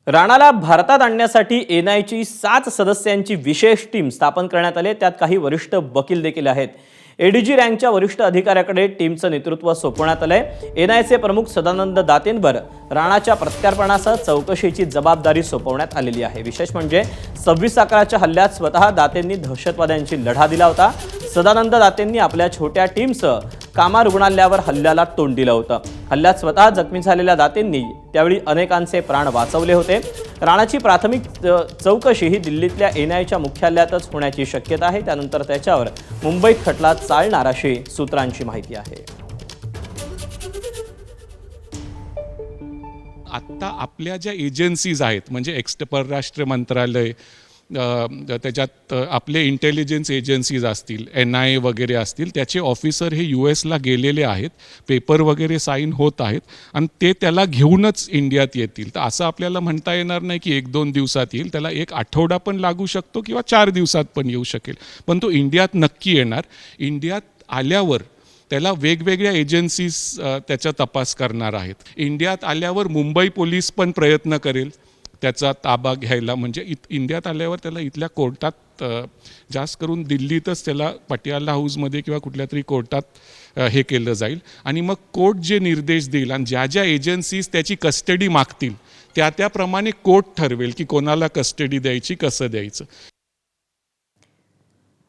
राणाला भारतात आणण्यासाठी एनआयची 7 सदस्यांची विशेष टीम स्थापन करण्यात आली। त्यात काही वरिष्ठ वकील देखील आहेत। एडीजी रँकच्या वरिष्ठ अधिकाऱ्याकडे टीमचं नेतृत्व सोपवण्यात आलंय। एनआयचे प्रमुख सदानंद दातेंवर राणाच्या प्रत्यार्पणासह चौकशीची जबाबदारी सोपवण्यात आलेली आहे। विशेष म्हणजे 26/11च्या हल्ल्यात स्वतः दातेंनी दहशतवाद्यांची लढा दिला होता। सदानंद दातेंनी आपल्या छोट्या टीमसह कामा रुग्णालयावर हल्ल्याला तोंड दिलं होतं। हल्ल्यात स्वतः जखमी झालेल्या दातेंनी त्यावेळी अनेकांचे प्राण वाचवले होते। राणाची प्राथमिक चौकशी ही दिल्लीतल्या एनआयच्या मुख्यालयातच होण्याची शक्यता आहे। त्यानंतर त्याच्यावर मुंबईत खटला चालणार अशी सूत्रांची माहिती आहे। आता आपल्या ज्या एजन्सीज आहेत म्हणजे परराष्ट्र मंत्रालय, त्याच्यात आपले इंटेलिजन्स एजन्सीज असतील, NIA वगैरे असतील, त्याचे ऑफिसर हे US ला गेलेले आहेत, पेपर वगैरे साईन होत आहेत आणि ते त्याला घेऊनच इंडियात येतील। तर असं आपल्याला म्हणता येणार नाही की 1-2 दिवसात येईल, त्याला 1 आठवडा पण लागू शकतो किंवा 4 दिवसात पण येऊ शकेल, पण तो इंडियात नक्की येणार। इंडियात आल्यावर त्याला वेगवेगळ्या एजन्सीज त्याचा तपास करणार आहेत। इंडियात आल्यावर मुंबई पोलीस पण प्रयत्न करेल त्याचा ताबा घ्यायला, म्हणजे इंडियात आल्यावर त्याला इथल्या कोर्टात, जास्त करून दिल्लीतच त्याला पटियाला हाऊसमध्ये किंवा कुठल्या तरी कोर्टात हे केलं जाईल आणि मग कोर्ट जे निर्देश देईल आणि ज्या ज्या एजन्सीज त्याची कस्टडी मागतील त्याप्रमाणे कोर्ट ठरवेल की कोणाला कस्टडी द्यायची, कसं द्यायचं।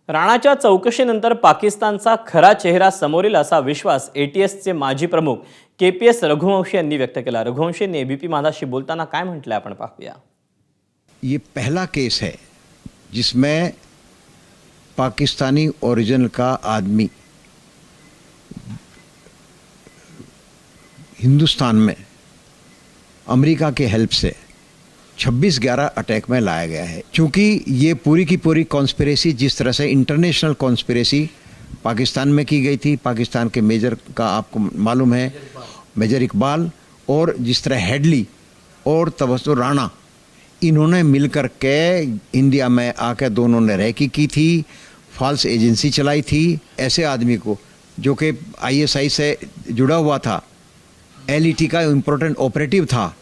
राणाच्या चौकशीनंतर पाकिस्तानचा खरा चेहरा समोर येईल असा विश्वास ATSचे माजी प्रमुख KPS रघुवंशी यांनी व्यक्त केला। रघुवंशी यांनी ABP माझाशी बोलताना काय म्हटलंय आपण पाहूया। ये पहला केस है जिसमें पाकिस्तानी ओरिजिन का आदमी हिंदुस्तान में अमेरिका के हेल्प से 26/11 अटैक में लाया गया है। चूँकि ये पूरी की पूरी कॉन्स्पिरेसी जिस तरह से इंटरनेशनल कॉन्स्पिरेसी पाकिस्तान में की गई थी, पाकिस्तान के मेजर का आपको मालूम है, मेजर इकबाल और जिस तरह हेडली और तबस्सुर राणा, इन्होंने मिलकर के इंडिया में आकर दोनों ने रैकी की थी, फॉल्स एजेंसी चलाई थी। ऐसे आदमी को जो कि ISI से जुड़ा हुआ था, LET का इम्पोर्टेंट ऑपरेटिव था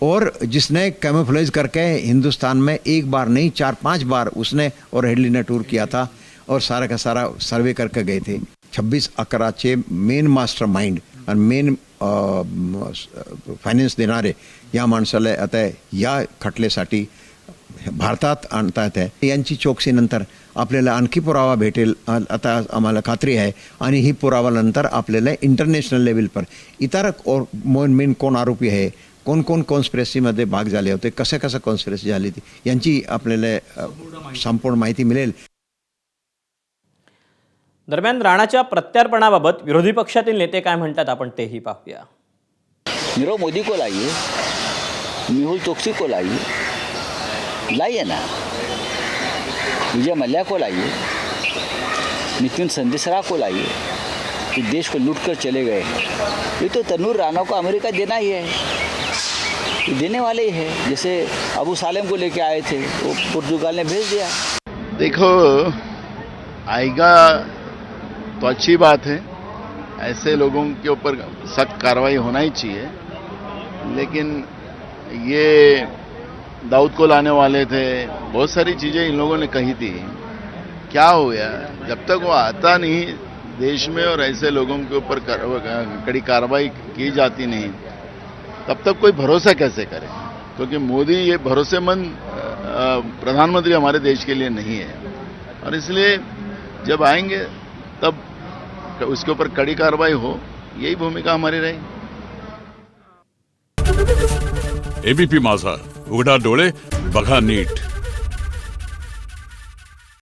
और जिसने कैमोफ्लेज करके हिंदुस्तान में एक बार नहीं 4-5 बार उसने और हेडली ने टूर किया था और सारा का सारा सर्वे करके गए थे। 26/11चे मेन मास्टर माइंड आणि मेन फायनान्स देणारे या माणसाला आता या खटल्यासाठी भारतात आणता येत आहे। यांची चौकशीनंतर आपल्याला आणखी पुरावा भेटेल आता आम्हाला खात्री आहे आणि ही पुरावानंतर आपल्याला इंटरनॅशनल लेवल पर इतर और मेन कोण आरोपी आहे, कोण कोण कॉन्स्पिरेसीमध्ये भाग झाले होते, कसं कॉन्स्पिरेसी झाली ती यांची आपल्याला संपूर्ण माहिती मिळेल। दरम्यान राणाच्या प्रत्यार्पणाबाबत विरोधी पक्षातील नेते काय म्हणतात आपण तेही पाहूया। नीरव मोदी को लाइए, मेहुल चोकसी को लाइए ना, विजय मल्ल्या को लाइए, नितिन संदेशरा को लाइए, कि देश को लूट कर चले गए। ये तो तनूर राणा को अमेरिका देना ही है, ये देने वाले ही है। जैसे अबू सालेम को लेके आए थे, वो पुर्तगाल ने भेज दिया। देखो, आएगा तो अच्छी बात है, ऐसे लोगों के ऊपर सख्त कार्रवाई होना ही चाहिए, लेकिन ये दाऊद को लाने वाले थे, बहुत सारी चीज़ें इन लोगों ने कही थी। क्या हो गया, जब तक वो आता नहीं देश में और ऐसे लोगों के ऊपर कड़ी कार्रवाई की जाती नहीं, तब तक कोई भरोसा कैसे करे, क्योंकि मोदी ये भरोसेमंद प्रधानमंत्री हमारे देश के लिए नहीं है। और इसलिए जब आएंगे तब उसके ऊपर कड़ी कार्रवाई हो, यही भूमिका हमारी रहेगी। ABP माझा, उघडा डोळे बघा नीट।